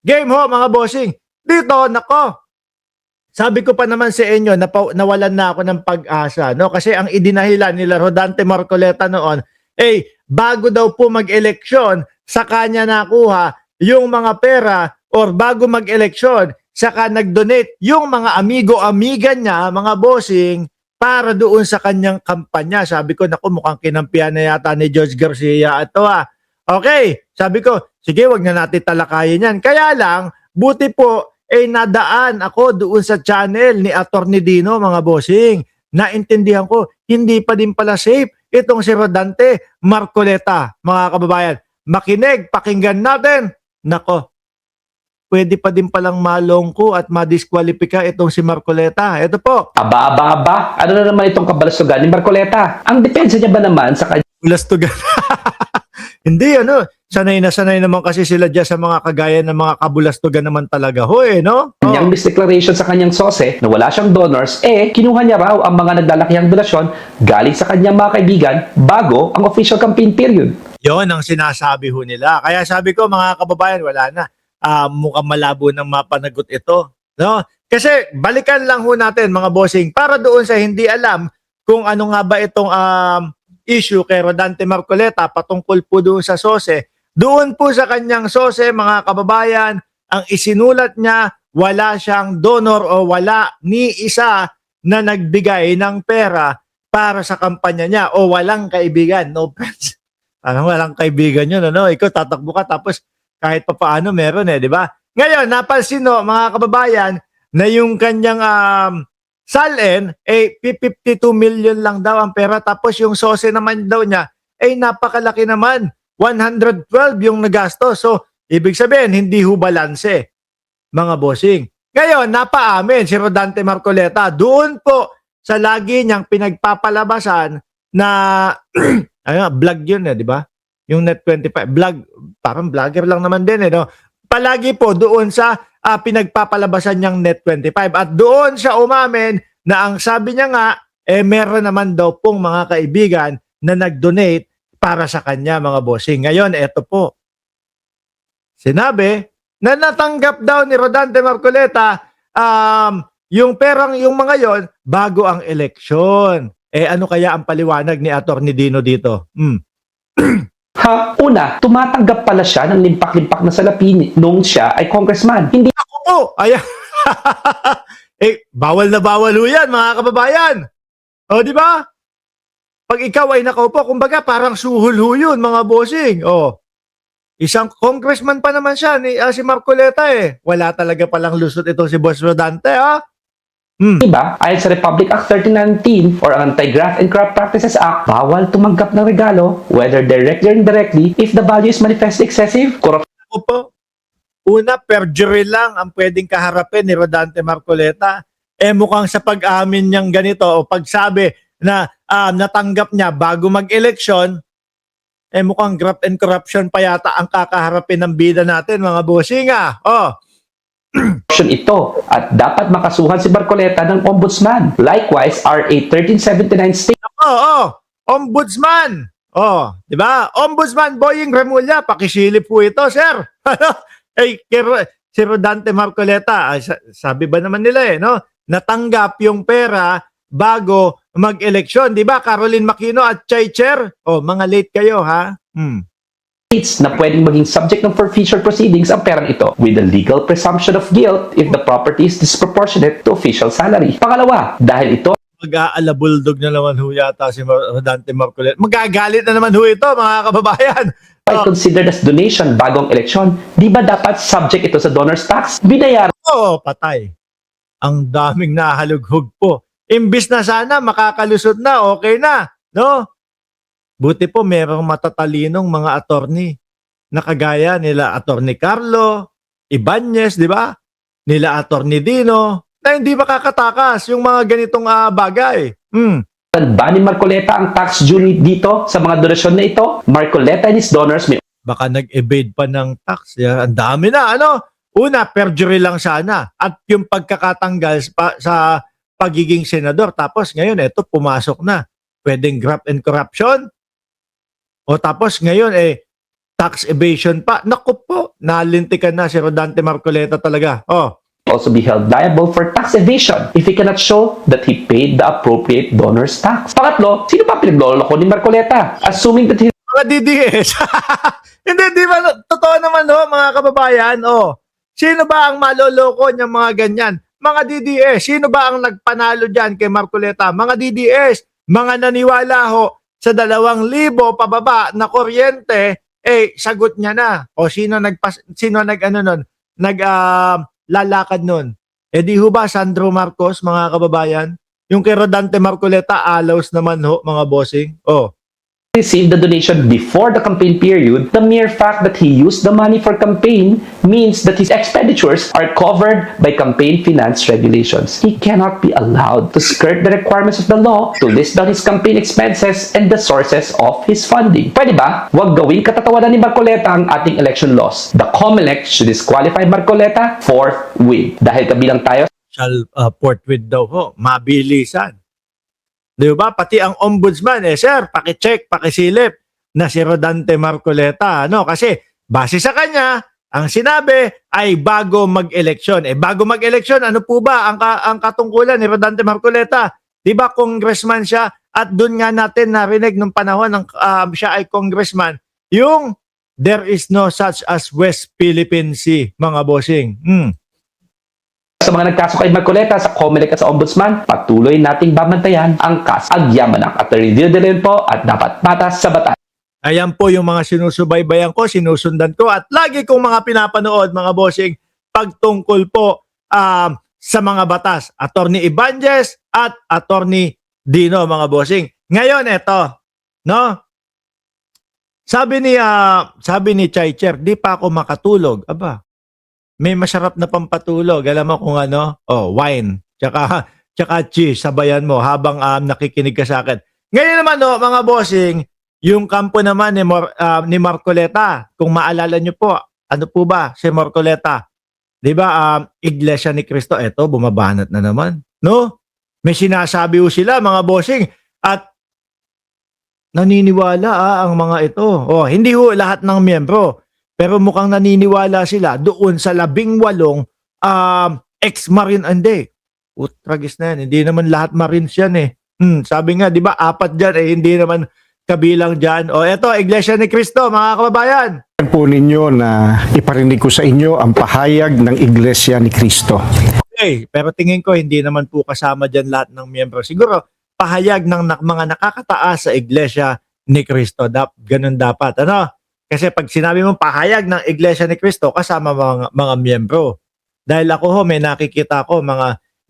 Game ho mga bossing. Dito, nako. Sabi ko pa naman sa inyo, nawalan na ako ng pag-asa. No? Kasi ang idinahilan nila Rodante Marcoleta noon, bago daw po mag-eleksyon, sa kanya nakuha yung mga pera or bago mag-eleksyon, saka nag-donate yung mga amigo-amiga niya, mga bossing, para doon sa kanyang kampanya. Sabi ko, naku, mukhang kinampihan na yata ni George Garcia ito Okay, sabi ko, sige, wag na natin talakayin yan. Kaya lang, buti po, nadaan ako doon sa channel ni Atty. Dino, mga bossing. Naintindihan ko, hindi pa din pala safe itong si Rodante Marcoleta, mga kababayan. Makinig, pakinggan natin. Nako, pwede pa din palang malongko at madiskwalipika itong si Marcoleta. Ito po. Aba. Ano na naman itong kabalustugan ni Marcoleta? Ang depensa niya ba naman sa Bulastugan. Hindi, sanay naman kasi sila dyan sa mga kagaya ng mga kabulastugan naman talaga no? kanyang misdeclaration sa kanyang sose na wala siyang donors, kinuha niya raw ang mga naglalakihang donasyon galing sa kanyang mga kaibigan bago ang official campaign period. Yon ang sinasabi ho nila. Kaya sabi ko, mga kababayan, wala na. Mukhang malabo ng mapanagot ito. No? Kasi balikan lang ho natin, mga bossing, para doon sa hindi alam kung ano nga ba itong issue kay Rodante Marcoleta patungkol po doon sa SOSE. Doon po sa kanyang SOSE, mga kababayan, ang isinulat niya, wala siyang donor o wala ni isa na nagbigay ng pera para sa kampanya niya o walang kaibigan. No friends. Walang kaibigan yun, Ikaw tatakbo ka tapos kahit pa paano meron di ba? Ngayon, napansin mga kababayan na yung kanyang salin, 52 million lang daw ang pera. Tapos yung SOSE naman daw niya, napakalaki naman. 112 yung nagastos. So, ibig sabihin, hindi ho balanse, mga bossing. Ngayon, napaamin si Rodante Marcoleta doon po sa lagi niyang pinagpapalabasan na, vlog yun di ba? Yung Net25, vlog, parang vlogger lang naman din no? Palagi po doon sa pinagpapalabasan niyang Net25. At doon siya umamin na ang sabi niya nga, meron naman daw pong mga kaibigan na nag-donate para sa kanya, mga bossing. Ngayon, eto po. Sinabi na natanggap daw ni Rodante Marcoleta yung perang yung mga yon bago ang eleksyon. Ano kaya ang paliwanag ni Atty. Dino dito? Una, tumatanggap pala siya ng limpak-limpak na salapi nung siya ay congressman. Hindi ako po. Ayan. Bawal na bawal ho yan, mga kababayan. O, di ba? Pag ikaw ay nakaupo, kumbaga parang suhol ho yun, mga bossing. Isang congressman pa naman siya, si Marcoleta Wala talaga palang lusot ito si Boss Rodante, Diba? Ayon sa Republic Act 1319 or ang Anti-Graft and Corrupt Practices Act, bawal tumanggap ng regalo, whether directly or indirectly, if the value is manifestly excessive, corrupt. Po. Una, perjury lang ang pwedeng kaharapin ni Rodante Marcoleta. Mukhang sa pag-amin niyang ganito o pagsabi na natanggap niya bago mag-eleksyon, mukhang graft and corruption pa yata ang kakaharapin ng bida natin, mga bossing ito at dapat makasuhan si Marcoleta ng ombudsman. Likewise, RA 1379 states Ombudsman. Di ba? Ombudsman Boying Remulla, pakisilip po ito, sir. Si Rodante Marcoleta, sabi ba naman nila natanggap yung pera bago mag-eleksyon, di ba? Caroline Makino at Chay Cher. Mga late kayo, na pwedeng maging subject ng forfeiture proceedings ang perang ito with the legal presumption of guilt if the property is disproportionate to official salary. Pangalawa, dahil ito mag-aalabuldog na naman ho yata si Rodante Marcoleta. Magagalit na naman ho ito, mga kababayan. ay considered as donation bagong eleksyon, di ba dapat subject ito sa donor's tax? Binayaran patay. Ang daming nahalughog po. Imbis na sana makakalusot na, okay na, no? Buti po merong matatalinong mga attorney na kagaya nila Attorney Carlo Ibanez, di ba? Nila Attorney Dino, na hindi makakatakas yung mga ganitong bagay. ba ni Marcoleta ang tax due dito sa mga donasyon na ito? Marcoleta and his donors may Baka nag-evade pa ng tax. Ang dami na, Una, perjury lang sana. At yung pagkakatanggal sa pagiging senador. Tapos ngayon, eto, pumasok na. Pwedeng graft and corruption. O tapos ngayon, tax evasion pa. Naku po, nalintikan na si Rodante Marcoleta talaga. Oh, also be held liable for tax evasion if he cannot show that he paid the appropriate donor's tax. Pangatlo, sino ba pinagloloko ni Marcoleta? Assuming that he mga DDS. Hindi, di ba? Totoo naman ho, mga kababayan. Oh, sino ba ang maloloko niyang mga ganyan? Mga DDS. Sino ba ang nagpanalo dyan kay Marcoleta? Mga DDS. Mga naniwala ho sa 2,000 pababa na kuryente, sagot niya na. O sino lalakad nun? Di ho ba Sandro Marcos, mga kababayan? Yung kay Rodante Marcoleta, alaws naman ho, mga bossing. Oh, received the donation before the campaign period, the mere fact that he used the money for campaign means that his expenditures are covered by campaign finance regulations. He cannot be allowed to skirt the requirements of the law to list down his campaign expenses and the sources of his funding. Pwede ba? Huwag gawing katatawanan ni Marcoleta ang ating election laws. The COMELEC should disqualify Marcoleta forthwith. Dahil kabilang tayo forthwith daw ho, mabilisan. Di ba? Pati ang ombudsman, sir, pakicheck, pakisilip na si Rodante Marcoleta. No? Kasi base sa kanya, ang sinabi ay bago mag-eleksyon. Bago mag-eleksyon, ano po ba ang katungkulan ni Rodante Marcoleta? Di ba congressman siya? At doon nga natin narinig nung panahon ng siya ay congressman, yung there is no such as West Philippine Sea, mga bossing. sa mga nagkaso kay Marcoleta sa COMELEC at sa Ombudsman, patuloy nating babantayan ang kaso. Agyamanak at review din po at dapat patas sa batas. Ayan po yung mga sinusubaybayan ko, sinusundan ko at lagi kong mga pinapanood, mga bossing, pagtungkol po sa mga batas. Attorney Ibanez at Attorney Dino, mga bossing. Ngayon, eto, no? Sabi ni Chaicher, di pa ako makatulog. Aba, may masarap na pampatulog. Alam mo kung ano? Oh, wine. Tsaka cheese, sabayan mo habang nakikinig ka sa akin. Ngayon naman, no, mga bossing, yung kampo naman ni Marcoleta, kung maalala nyo po, ano po ba si Marcoleta? Di ba, Iglesia ni Cristo, eto, bumabanat na naman. No? May sinasabi ho sila, mga bossing, at naniniwala ang mga ito. Oh, hindi ho lahat ng miyembro, pero mukhang naniniwala sila doon sa 18 ex-Marine. Hindi. Tragis na yan. Hindi naman lahat Marines yan eh. Sabi nga, di ba, 4 dyan hindi naman kabilang dyan. O eto, Iglesia ni Cristo, mga kababayan. Po ninyo na iparinig ko sa inyo ang pahayag ng Iglesia ni Cristo. Okay, pero tingin ko hindi naman po kasama dyan lahat ng miyembro. Siguro, pahayag ng mga nakakataas sa Iglesia ni Cristo. Ganun dapat. Ano? Kasi pag sinabi mo pahayag ng Iglesia ni Cristo, kasama mga miyembro. Dahil ako ho, may nakikita ko mga